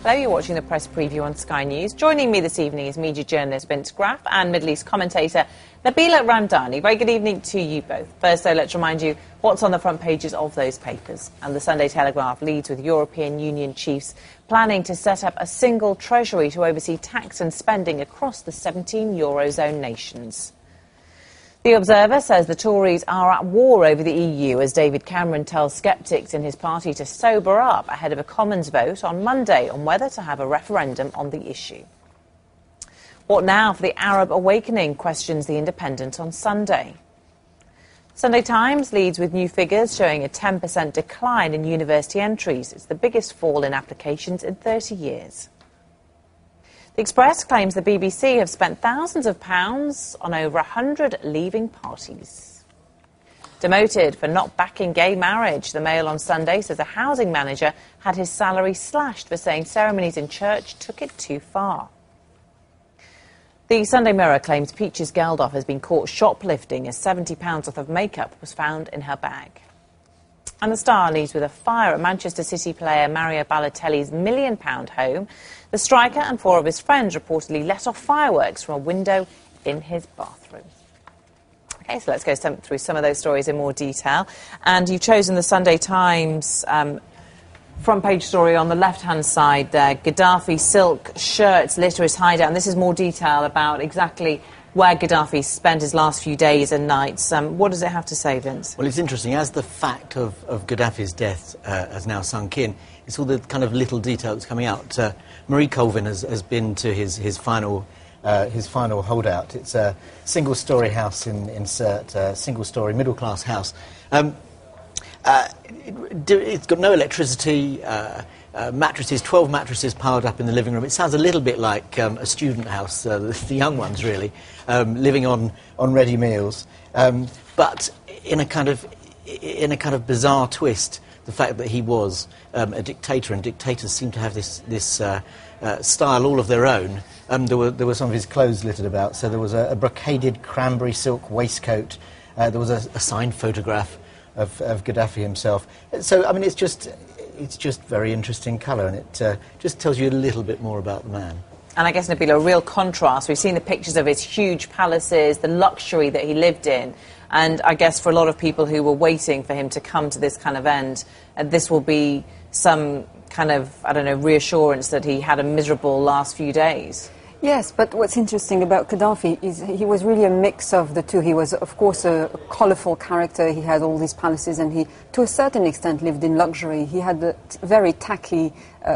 Hello, you're watching the press preview on Sky News. Joining me this evening is media journalist Vince Graff and Middle East commentator Nabila Ramdani. Very good evening to you both. First, though, let's remind you what's on the front pages of those papers. And the Sunday Telegraph leads with European Union chiefs planning to set up a single treasury to oversee tax and spending across the 17 Eurozone nations. The Observer says the Tories are at war over the EU as David Cameron tells sceptics in his party to sober up ahead of a Commons vote on Monday on whether to have a referendum on the issue. What now for the Arab awakening, questions The Independent on Sunday. Sunday Times leads with new figures showing a 10% decline in university entries. It's the biggest fall in applications in 30 years. The Express claims the BBC have spent thousands of pounds on over 100 leaving parties. Demoted for not backing gay marriage, the Mail on Sunday says a housing manager had his salary slashed for saying ceremonies in church took it too far. The Sunday Mirror claims Peaches Geldof has been caught shoplifting as £70 worth of makeup was found in her bag. And the Star leads with a fire at Manchester City player Mario Balotelli's £1 million home. The striker and 4 of his friends reportedly let off fireworks from a window in his bathroom. OK, so let's go through some of those stories in more detail. And you've chosen the Sunday Times front page story on the left-hand side there. Gaddafi silk shirts litter his hideout. And this is more detail about exactly where Gaddafi spent his last few days and nights. What does it have to say, Vince? Well, it's interesting. As the fact of Gaddafi's death has now sunk in, it's all the kind of little detail that's coming out. Marie Colvin has been to his final holdout. It's a single-storey house in Sirte, a single-storey middle-class house. It's got no electricity, mattresses, 12 mattresses piled up in the living room. It sounds a little bit like a student house, the young ones really, living on ready meals. But in a kind of bizarre twist, the fact that he was a dictator, and dictators seem to have this style all of their own. There were some of his clothes littered about. So there was a brocaded cranberry silk waistcoat. There was a signed photograph of Gaddafi himself. So I mean, it's just very interesting colour, and it just tells you a little bit more about the man. And I guess, Nabila, a real contrast. We've seen the pictures of his huge palaces, the luxury that he lived in. And I guess for a lot of people who were waiting for him to come to this kind of end, this will be some kind of, I don't know, reassurance that he had a miserable last few days. Yes, but what's interesting about Gaddafi is he was really a mix of the two. He was, of course, a colourful character. He had all these palaces, and he, to a certain extent, lived in luxury. He had the very tacky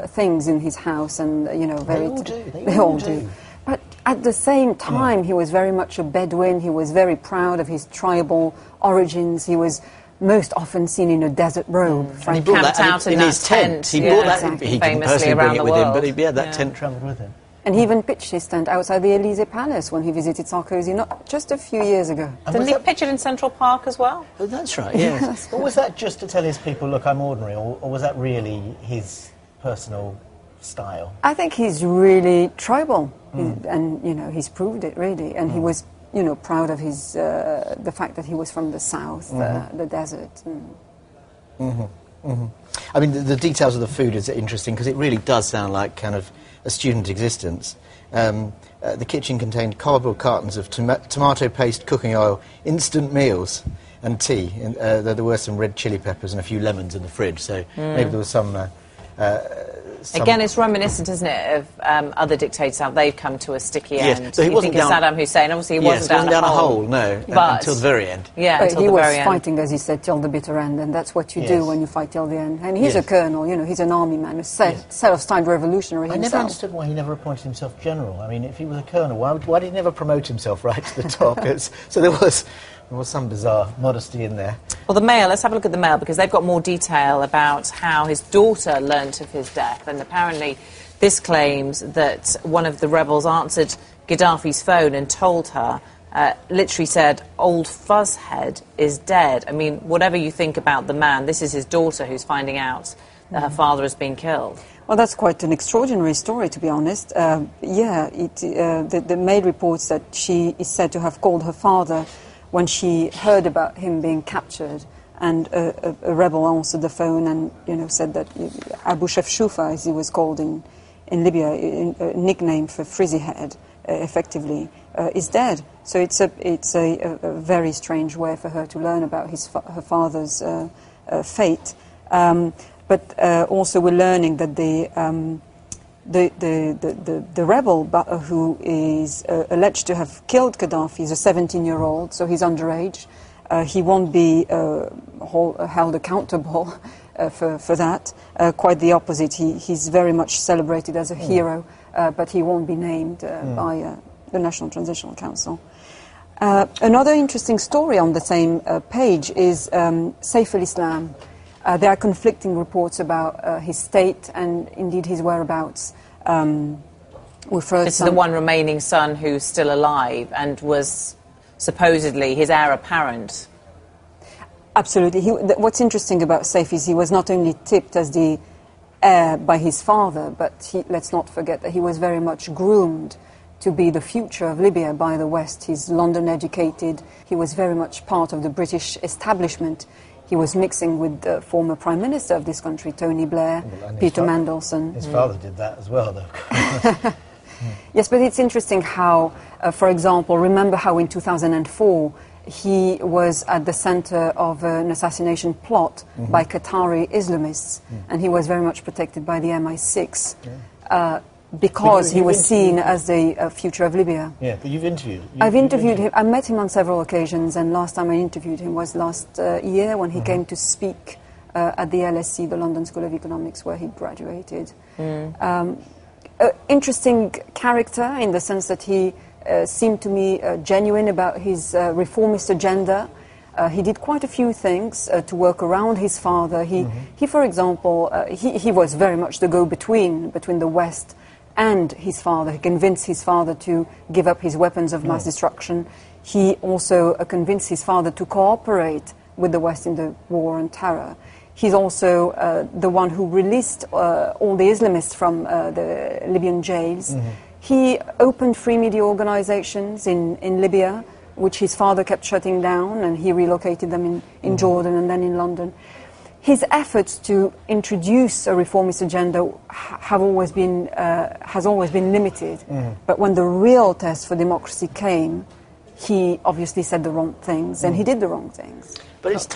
things in his house, and, you know, very... They all do. But at the same time, he was very much a Bedouin. He was very proud of his tribal origins. He was most often seen in a desert robe. And he camped out in his tent. He brought that, exactly. He couldn't personally bring it with him, but that tent travelled with him. And he even pitched his tent outside the Élysée Palace when he visited Sarkozy not just a few years ago. Didn't he pitch it in Central Park as well? Oh, that's right, yes. But was that just to tell his people, look, I'm ordinary, or was that really his personal style? I think he's really tribal, and, you know, he's proved it, really. And he was, you know, proud of his the fact that he was from the south, the desert. I mean, the details of the food is interesting, because it really does sound like kind of a student existence. The kitchen contained cardboard cartons of tomato paste, cooking oil, instant meals and tea. There were some red chili peppers and a few lemons in the fridge, so maybe there was some... Again, it's reminiscent, isn't it, of other dictators, how they've come to a sticky end. Yes, so he you wasn't think of Saddam Hussein, obviously he wasn't down a hole. No, but until the very end. Yeah, until he the was very end. fighting, as he said, till the bitter end, and that's what you do when you fight till the end. And he's a colonel, you know, he's an army man, a self-styled revolutionary himself. I never understood why he never appointed himself general. I mean, if he was a colonel, why did he never promote himself right to the top? So there was some bizarre modesty in there. Well, the Mail, let's have a look at the Mail, because they've got more detail about how his daughter learnt of his death. And apparently this claims that one of the rebels answered Gaddafi's phone and told her, literally said, "Old Fuzzhead is dead." I mean, whatever you think about the man, this is his daughter who's finding out that her father has been killed. Well, that's quite an extraordinary story, to be honest. The Mail reports that she is said to have called her father when she heard about him being captured, and a rebel answered the phone and, you know, said that Abu Shafshufa, as he was called in in Libya, a nickname for frizzy head, effectively, is dead. So it's a very strange way for her to learn about her father's fate. But also we're learning that the rebel who is alleged to have killed Gaddafi is a 17-year-old, so he's underage. He won't be held accountable for that. Quite the opposite. He's very much celebrated as a hero, but he won't be named by the National Transitional Council. Another interesting story on the same page is Saif al-Islam. There are conflicting reports about his state and indeed his whereabouts. This is the one remaining son who's still alive and was supposedly his heir apparent. Absolutely. What's interesting about Saif is he was not only tipped as the heir by his father, but let's not forget that he was very much groomed to be the future of Libya by the West. He's London educated. He was very much part of the British establishment. He was mixing with the former Prime Minister of this country, Tony Blair, Peter Mandelson. His father did that as well, though. Yes, but it's interesting how, for example, remember how in 2004 he was at the center of an assassination plot by Qatari Islamists, and he was very much protected by the MI6 because he was seen as the future of Libya. Yeah, but you've interviewed. I've interviewed him. I met him on several occasions, and last time I interviewed him was last year when he came to speak at the LSE, the London School of Economics, where he graduated. Interesting character in the sense that he seemed to me genuine about his reformist agenda. He did quite a few things to work around his father. He for example, he was very much the go-between between the West and his father. He convinced his father to give up his weapons of mass destruction. He also convinced his father to cooperate with the West in the war on terror. He's also the one who released all the Islamists from the Libyan jails. He opened free media organizations in Libya, which his father kept shutting down, and he relocated them in Jordan and then in London. His efforts to introduce a reformist agenda has always been limited. But when the real test for democracy came, he obviously said the wrong things, and he did the wrong things. But it's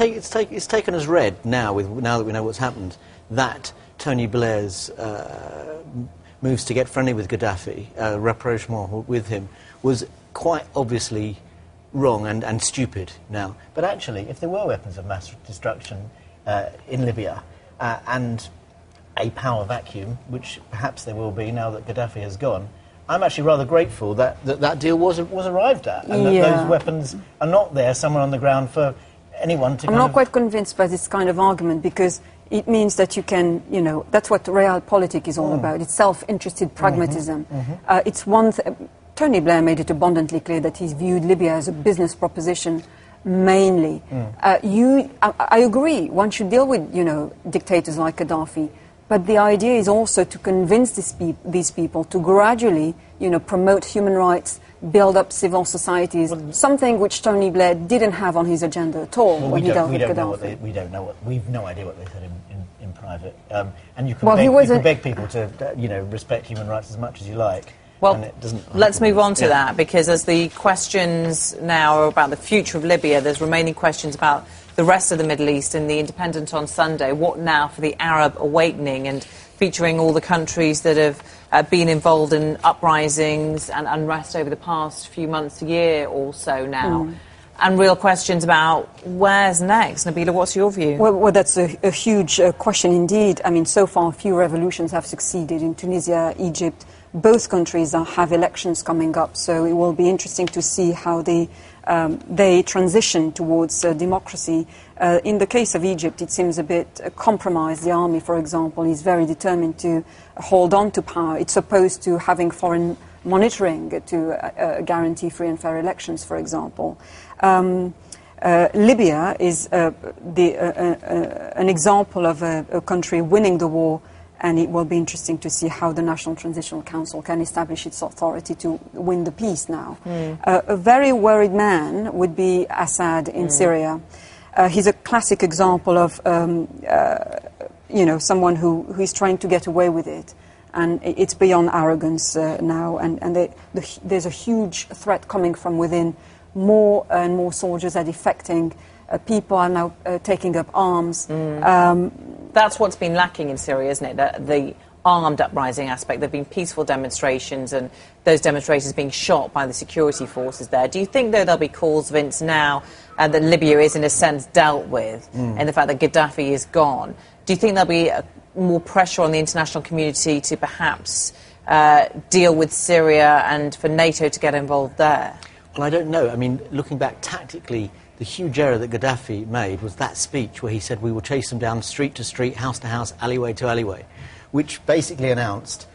taken as read now that we know what's happened, that Tony Blair's moves to get friendly with Gaddafi, rapprochement with him, was quite obviously wrong and stupid now. But actually, if there were weapons of mass destruction in Libya and a power vacuum, which perhaps there will be now that Gaddafi has gone, I'm actually rather grateful that deal was arrived at, and that those weapons are not there somewhere on the ground for anyone to... I'm not quite convinced by this kind of argument, because it means that you can, that's what realpolitik is all about. It's self-interested pragmatism. It's one Tony Blair made it abundantly clear that he's viewed Libya as a business proposition mainly. I agree, one should deal with, dictators like Gaddafi, but the idea is also to convince these people to gradually, promote human rights, build up civil societies, something which Tony Blair didn't have on his agenda at all when he dealt with Gaddafi. We've no idea what they said in private. And you can beg people to, respect human rights as much as you like. Well, let's move on to that, because as the questions now are about the future of Libya, there's remaining questions about the rest of the Middle East and the Independent on Sunday. What now for the Arab awakening, and featuring all the countries that have been involved in uprisings and unrest over the past few months, year or so now. And real questions about where's next. Nabila, what's your view? Well, that's a huge question indeed. I mean, so far, few revolutions have succeeded in Tunisia, Egypt. Both countries have elections coming up, so it will be interesting to see how they transition towards democracy. In the case of Egypt, it seems a bit compromised. The army, for example, is very determined to hold on to power. It's opposed to having foreign monitoring to guarantee free and fair elections, for example. Libya is an example of a country winning the war, and it will be interesting to see how the National Transitional Council can establish its authority to win the peace now. A very worried man would be Assad in Syria. He's a classic example of, someone who is trying to get away with it. And it's beyond arrogance now, and there's a huge threat coming from within. More and more soldiers are defecting. People are now taking up arms. That's what's been lacking in Syria, isn't it? The armed uprising aspect. There have been peaceful demonstrations, and those demonstrators being shot by the security forces there. Do you think, though, there'll be calls, Vince, now that Libya is, in a sense, dealt with, and the fact that Gaddafi is gone? Do you think there'll be more pressure on the international community to perhaps deal with Syria and for NATO to get involved there? Well, I don't know. I mean, looking back tactically, the huge error that Gaddafi made was that speech where he said we will chase them down street to street, house to house, alleyway to alleyway, which basically announced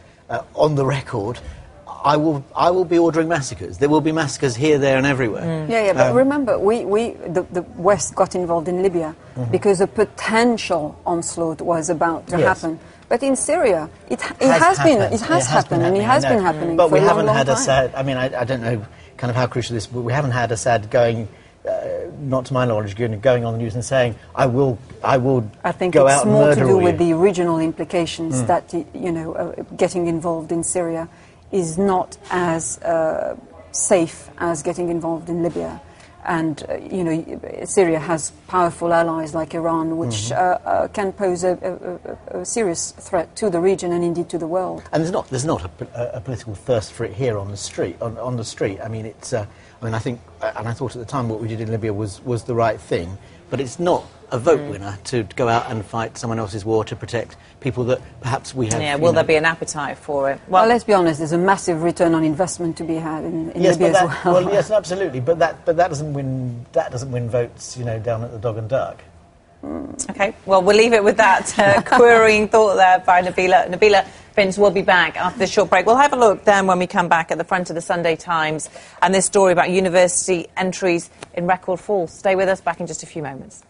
on the record, I will be ordering massacres. There will be massacres here, there and everywhere. But remember, the West got involved in Libya because a potential onslaught was about to happen. But in Syria, it has happened, and it has been happening but for a long, long time. But we haven't had Assad. I mean, I don't know kind of how crucial this is, but we haven't had Assad going, not to my knowledge, going on the news and saying, I will I think go it's out and more murder to do all with you. the regional implications that, getting involved in Syria is not as safe as getting involved in Libya. And, Syria has powerful allies like Iran, which can pose a serious threat to the region and indeed to the world. And there's not a political thirst for it here on the street. On the street, I mean, it's. I think, and I thought at the time what we did in Libya was the right thing. But it's not a vote winner to go out and fight someone else's war to protect people that perhaps we have. Yeah, will there be an appetite for it? Well, let's be honest. There's a massive return on investment to be had in Libya as well. Well, yes, absolutely. But that doesn't win. That doesn't win votes, down at the Dog and Duck. Okay. Well, we'll leave it with that querying thought there by Nabila. Nabila, Vince, we'll be back after this short break. We'll have a look then when we come back at the front of the Sunday Times and this story about university entries in record fall. Stay with us. Back in just a few moments.